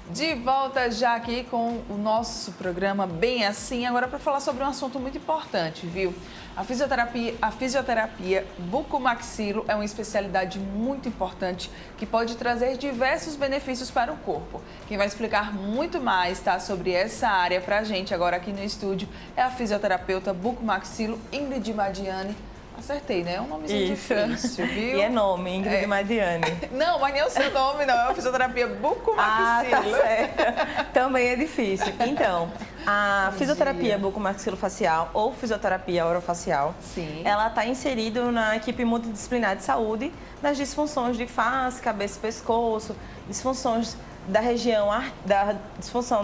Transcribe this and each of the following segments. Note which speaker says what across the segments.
Speaker 1: De volta já aqui com o nosso programa Bem Assim, agora para falar sobre um assunto muito importante, viu? A fisioterapia bucomaxilo é uma especialidade muito importante que pode trazer diversos benefícios para o corpo. Quem vai explicar muito mais, tá, sobre essa área para a gente agora aqui no estúdio é a fisioterapeuta bucomaxilo Ingrid Madiani. Acertei, né? É um nomezinho difícil, viu?
Speaker 2: E é nome, Ingrid Madiani.
Speaker 1: Não, mas nem é o seu nome, não. É a fisioterapia bucomaxilo.
Speaker 2: Ah, tá certo. Também é difícil. Então, a fisioterapia bucomaxilofacial ou fisioterapia orofacial,
Speaker 1: sim,
Speaker 2: ela está inserida na equipe multidisciplinar de saúde das disfunções de face, cabeça e pescoço, disfunções da região, da disfunção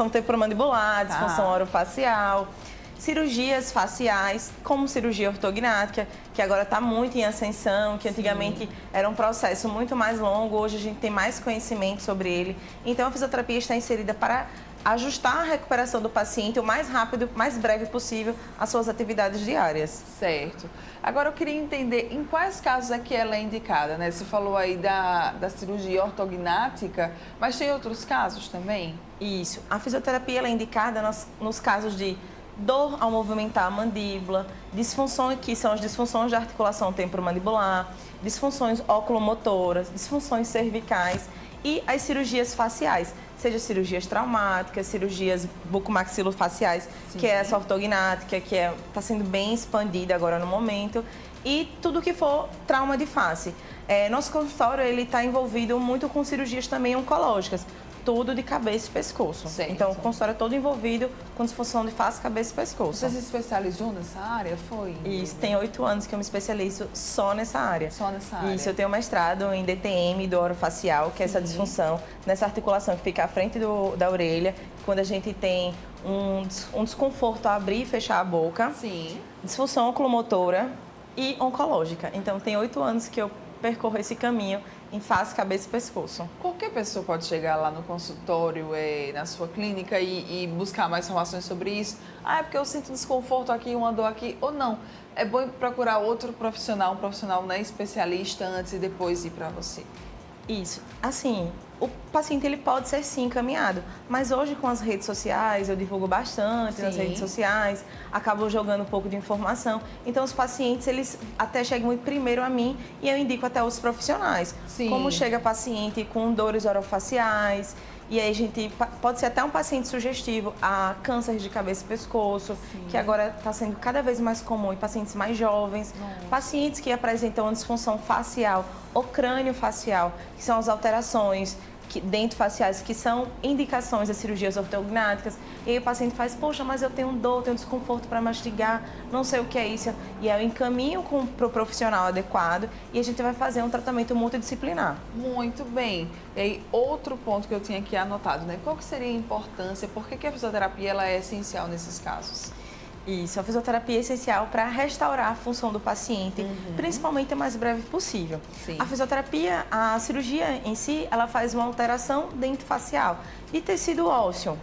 Speaker 2: temporomandibular, disfunção orofacial, cirurgias faciais, como cirurgia ortognática, que agora está muito em ascensão, que antigamente era um processo muito mais longo, hoje a gente tem mais conhecimento sobre ele. Então, a fisioterapia está inserida para ajustar a recuperação do paciente o mais rápido, mais breve possível às suas atividades diárias.
Speaker 1: Certo. Agora, eu queria entender em quais casos é que ela é indicada, né? Você falou aí da cirurgia ortognática, mas tem outros casos também?
Speaker 2: Isso. A fisioterapia ela é indicada nos casos de dor ao movimentar a mandíbula, disfunções que são as disfunções da articulação temporomandibular, disfunções oculomotoras, disfunções cervicais e as cirurgias faciais, seja cirurgias traumáticas, cirurgias bucomaxilofaciais, que é essa ortognática, que está sendo bem expandida agora no momento, e tudo que for trauma de face. Nosso consultório está envolvido muito com cirurgias também oncológicas, tudo de cabeça e pescoço.
Speaker 1: Certo.
Speaker 2: Então, o consultório é todo envolvido com disfunção de face, cabeça e pescoço.
Speaker 1: Você se especializou nessa área? Foi?
Speaker 2: Isso, tem 8 anos que eu me especializo só nessa área.
Speaker 1: Só nessa área?
Speaker 2: Isso, eu tenho mestrado em DTM do orofacial, que é essa disfunção, nessa articulação que fica à frente da orelha, quando a gente tem um desconforto a abrir e fechar a boca.
Speaker 1: Sim.
Speaker 2: Disfunção oculomotora e oncológica. Então, tem 8 anos que eu percorro esse caminho em face, cabeça e pescoço.
Speaker 1: Qualquer pessoa pode chegar lá no consultório, na sua clínica e buscar mais informações sobre isso. Ah, é porque eu sinto desconforto aqui, uma dor aqui, ou não. É bom procurar outro profissional, um profissional, né, especialista antes e depois ir para você.
Speaker 2: Isso. Assim, o paciente ele pode ser sim encaminhado, mas hoje com as redes sociais, eu divulgo bastante nas redes sociais, acabo jogando um pouco de informação. Então, os pacientes, eles até chegam primeiro a mim e eu indico até os profissionais.
Speaker 1: Sim.
Speaker 2: Como chega paciente com dores orofaciais, e aí a gente pode ser até um paciente sugestivo a câncer de cabeça e pescoço, que agora está sendo cada vez mais comum em pacientes mais jovens, pacientes que apresentam disfunção facial ou crânio-facial, que são as alterações dentofaciais, que são indicações das cirurgias ortognáticas, e aí o paciente faz, poxa, mas eu tenho dor, tenho desconforto para mastigar, não sei o que é isso, e aí eu encaminho para o profissional adequado e a gente vai fazer um tratamento multidisciplinar.
Speaker 1: Muito bem. E aí, outro ponto que eu tinha aqui anotado, né? Qual que seria a importância, por que a fisioterapia ela é essencial nesses casos?
Speaker 2: Isso, a fisioterapia é essencial para restaurar a função do paciente, principalmente o mais breve possível.
Speaker 1: Sim.
Speaker 2: A fisioterapia, a cirurgia em si, ela faz uma alteração dentofacial de tecido ósseo.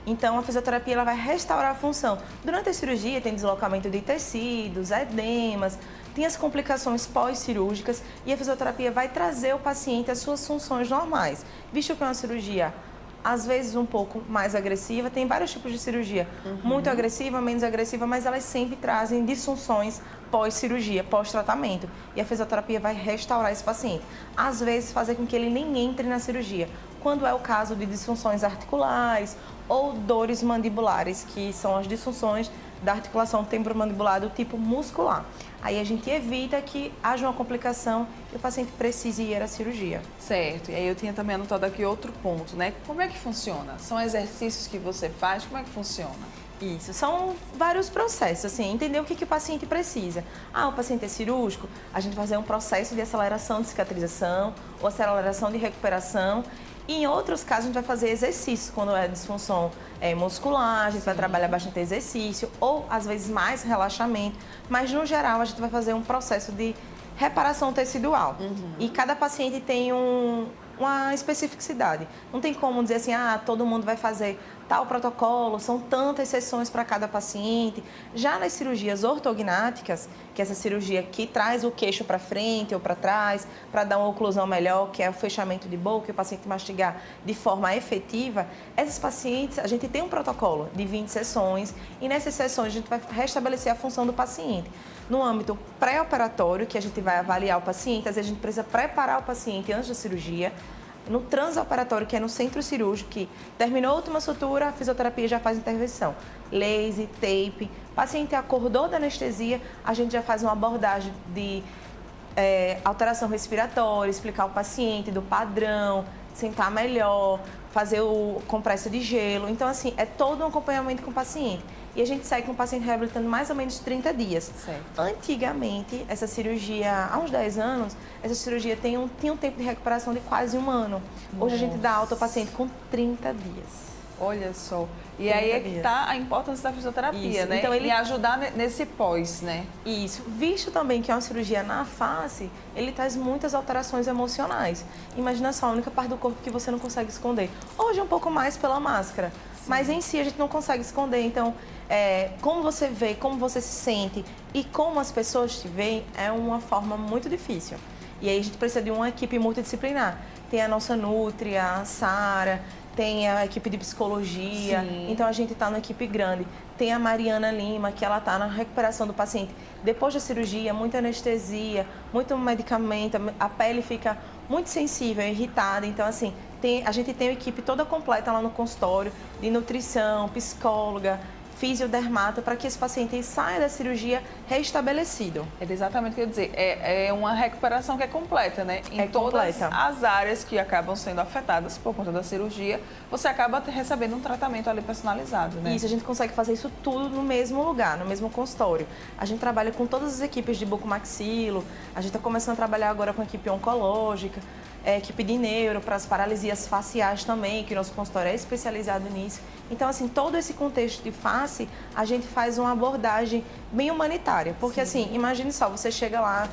Speaker 2: Então, a fisioterapia ela vai restaurar a função. Durante a cirurgia, tem deslocamento de tecidos, edemas, tem as complicações pós-cirúrgicas e a fisioterapia vai trazer o paciente às suas funções normais. Visto que é uma cirurgia às vezes um pouco mais agressiva, tem vários tipos de cirurgia, muito agressiva, menos agressiva, mas elas sempre trazem disfunções pós-cirurgia, pós-tratamento. E a fisioterapia vai restaurar esse paciente. Às vezes fazer com que ele nem entre na cirurgia, quando é o caso de disfunções articulares ou dores mandibulares, que são as disfunções da articulação temporomandibular do tipo muscular. Aí a gente evita que haja uma complicação e o paciente precise ir à cirurgia.
Speaker 1: Certo. E aí eu tinha também anotado aqui outro ponto, né? Como é que funciona? São exercícios que você faz? Como é que funciona?
Speaker 2: Isso, são vários processos, assim, entender o que o paciente precisa. Ah, o paciente é cirúrgico, a gente vai fazer um processo de aceleração de cicatrização ou aceleração de recuperação. E em outros casos, a gente vai fazer exercícios, quando é disfunção muscular, a gente vai trabalhar bastante exercício, ou às vezes mais relaxamento, mas no geral a gente vai fazer um processo de reparação tecidual. E cada paciente tem uma especificidade. Não tem como dizer assim, todo mundo vai fazer tal protocolo, são tantas sessões para cada paciente. Já nas cirurgias ortognáticas, que é essa cirurgia que traz o queixo para frente ou para trás, para dar uma oclusão melhor, que é o fechamento de boca e o paciente mastigar de forma efetiva, essas pacientes, a gente tem um protocolo de 20 sessões e nessas sessões a gente vai restabelecer a função do paciente. No âmbito pré-operatório, que a gente vai avaliar o paciente, às vezes a gente precisa preparar o paciente antes da cirurgia. No transoperatório, que é no centro cirúrgico, que terminou a última sutura, a fisioterapia já faz intervenção. Laser, tape. O paciente acordou da anestesia, a gente já faz uma abordagem de alteração respiratória, explicar ao paciente do padrão, sentar melhor, fazer o compressa de gelo. Então, assim, é todo um acompanhamento com o paciente. E a gente segue com o paciente reabilitando mais ou menos 30 dias.
Speaker 1: Certo.
Speaker 2: Antigamente, essa cirurgia, há uns 10 anos, essa cirurgia tinha um tempo de recuperação de quase 1 ano. Hoje a gente dá alta ao paciente com 30 dias.
Speaker 1: Olha só. E aí é que está a importância da fisioterapia, né? Então, ele ajudar nesse pós, né?
Speaker 2: Isso. Visto também que é uma cirurgia na face, ele traz muitas alterações emocionais. Imagina só, a única parte do corpo que você não consegue esconder. Hoje um pouco mais pela máscara, mas em si a gente não consegue esconder. Então, como você vê, como você se sente e como as pessoas te veem é uma forma muito difícil. E aí a gente precisa de uma equipe multidisciplinar. Tem a nossa Nutria, a Sara, tem a equipe de psicologia. Sim. Então a gente está numa equipe grande. Tem a Mariana Lima, que ela está na recuperação do paciente. Depois da cirurgia, muita anestesia, muito medicamento, a pele fica muito sensível, irritada. Então, assim, a gente tem a equipe toda completa lá no consultório, de nutrição, psicóloga, fisiodermato, para que esse paciente saia da cirurgia restabelecido.
Speaker 1: É exatamente o que eu ia dizer. É uma recuperação que é completa, né? Em todas as áreas que acabam sendo afetadas por conta da cirurgia, você acaba recebendo um tratamento ali personalizado, né?
Speaker 2: Isso, a gente consegue fazer isso tudo no mesmo lugar, no mesmo consultório. A gente trabalha com todas as equipes de bucomaxilo, a gente está começando a trabalhar agora com a equipe oncológica, equipe de neuro, para as paralisias faciais também, que o nosso consultório é especializado nisso. Então, assim, todo esse contexto de face, a gente faz uma abordagem bem humanitária. Porque, sim, assim, imagine só, você chega lá,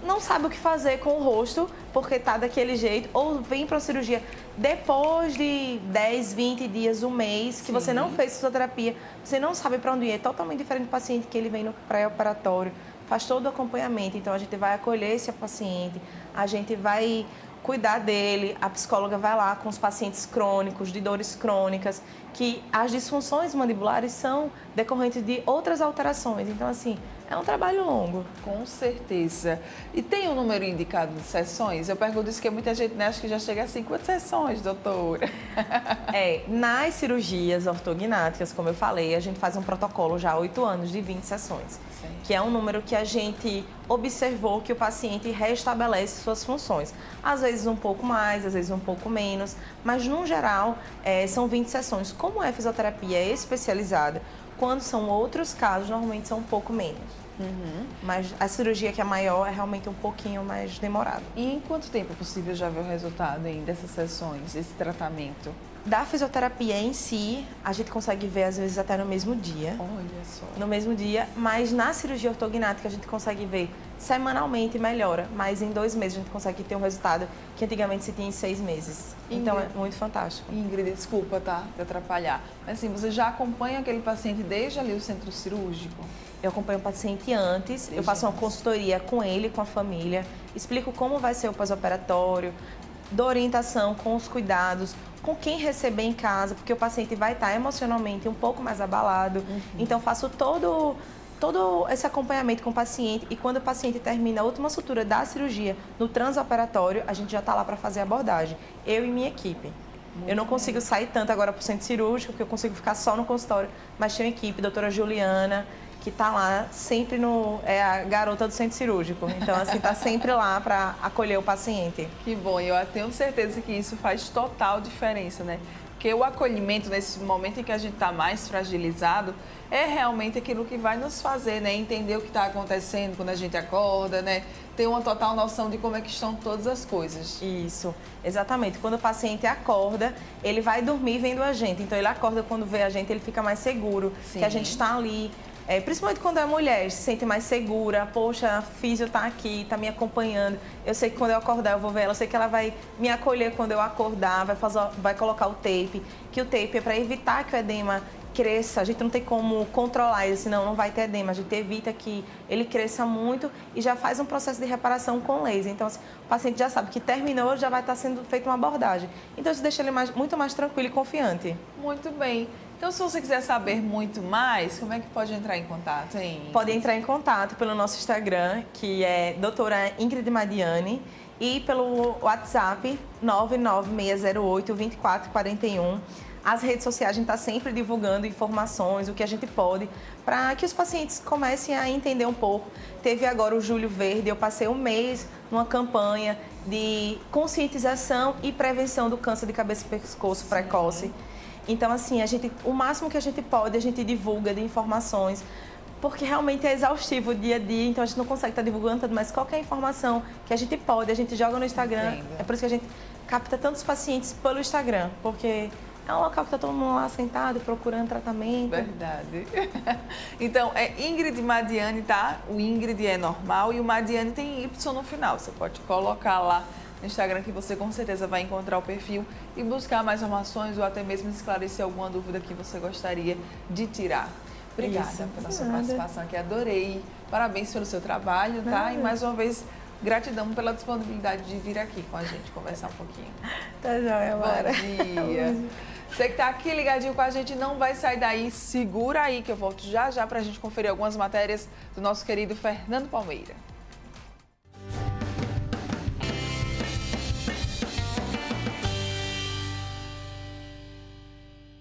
Speaker 2: não sabe o que fazer com o rosto, porque tá daquele jeito, ou vem para uma cirurgia depois de 10, 20 dias, um mês, que você não fez fisioterapia, você não sabe para onde ir. É totalmente diferente do paciente que ele vem no pré-operatório, faz todo o acompanhamento. Então, a gente vai acolher esse paciente, a gente vai cuidar dele, a psicóloga vai lá com os pacientes crônicos, de dores crônicas, que as disfunções mandibulares são decorrentes de outras alterações. Então, assim, é um trabalho longo.
Speaker 1: Com certeza. E tem um número indicado de sessões? Eu pergunto isso porque muita gente, né, acha que já chega a 50 sessões, doutora.
Speaker 2: Nas cirurgias ortognáticas, como eu falei, a gente faz um protocolo já há 8 anos de 20 sessões. Sim. Que é um número que a gente observou que o paciente restabelece suas funções. Às vezes um pouco mais, às vezes um pouco menos, mas no geral são 20 sessões. Como é fisioterapia especializada, quando são outros casos, normalmente são um pouco menos. Mas a cirurgia que é maior é realmente um pouquinho mais demorada.
Speaker 1: E em quanto tempo é possível já ver o resultado dessas sessões, esse tratamento?
Speaker 2: Da fisioterapia em si, a gente consegue ver às vezes até no mesmo dia.
Speaker 1: Olha só.
Speaker 2: No mesmo dia, mas na cirurgia ortognática a gente consegue ver semanalmente melhora, mas em 2 meses a gente consegue ter um resultado que antigamente se tinha em 6 meses. Então é muito fantástico.
Speaker 1: Ingrid, desculpa, tá? De atrapalhar. Mas assim, você já acompanha aquele paciente desde ali o centro cirúrgico?
Speaker 2: Eu acompanho o paciente antes, eu faço uma consultoria com ele, com a família, explico como vai ser o pós-operatório, dou orientação com os cuidados, com quem receber em casa, porque o paciente vai estar emocionalmente um pouco mais abalado. Então, faço todo esse acompanhamento com o paciente e quando o paciente termina a última sutura da cirurgia no transoperatório, a gente já está lá para fazer a abordagem, eu e minha equipe. Eu não consigo sair tanto agora para o centro cirúrgico, porque eu consigo ficar só no consultório, mas tenho uma equipe, doutora Juliana, que está lá sempre é a garota do centro cirúrgico. Então, assim, está sempre lá para acolher o paciente.
Speaker 1: Que bom, eu tenho certeza que isso faz total diferença, né? Porque o acolhimento, nesse momento em que a gente está mais fragilizado, é realmente aquilo que vai nos fazer, né? Entender o que está acontecendo quando a gente acorda, né? Ter uma total noção de como é que estão todas as coisas.
Speaker 2: Isso, exatamente. Quando o paciente acorda, ele vai dormir vendo a gente. Então, ele acorda quando vê a gente, ele fica mais seguro. Sim. Que a gente está ali Principalmente quando é mulher, se sente mais segura, poxa, a físio está aqui, está me acompanhando, eu sei que quando eu acordar eu vou ver ela, eu sei que ela vai me acolher quando eu acordar, vai colocar o tape, que o tape é para evitar que o edema cresça, a gente não tem como controlar ele, senão não vai ter edema, a gente evita que ele cresça muito e já faz um processo de reparação com laser. Então, assim, o paciente já sabe que terminou, já vai estar sendo feita uma abordagem. Então, isso deixa ele muito mais tranquilo e confiante.
Speaker 1: Muito bem. Então, se você quiser saber muito mais, como é que pode entrar em contato, hein?
Speaker 2: Pode entrar em contato pelo nosso Instagram, que é doutora Ingrid Madiani, e pelo WhatsApp 99608-2441. As redes sociais, a gente está sempre divulgando informações, o que a gente pode, para que os pacientes comecem a entender um pouco. Teve agora o Julho Verde, eu passei um mês numa campanha de conscientização e prevenção do câncer de cabeça e pescoço precoce. Então, assim, o máximo que a gente pode, a gente divulga de informações, porque realmente é exaustivo o dia a dia, então a gente não consegue estar divulgando tudo, mas qualquer informação que a gente pode, a gente joga no Instagram.
Speaker 1: Entendo.
Speaker 2: É por isso que a gente capta tantos pacientes pelo Instagram, porque é um local que está todo mundo lá sentado, procurando tratamento.
Speaker 1: Verdade. Então, é Ingrid Madiani, tá? O Ingrid é normal e o Madiani tem Y no final. Você pode colocar lá no Instagram que você com certeza vai encontrar o perfil e buscar mais informações ou até mesmo esclarecer alguma dúvida que você gostaria de tirar. Obrigada pela sua participação aqui, adorei. Parabéns pelo seu trabalho, tá? E mais uma vez, gratidão pela disponibilidade de vir aqui com a gente conversar um pouquinho.
Speaker 2: Tá joia, Mara.
Speaker 1: Bom dia. Você que está aqui ligadinho com a gente, não vai sair daí, segura aí que eu volto já já para a gente conferir algumas matérias do nosso querido Fernando Palmeira.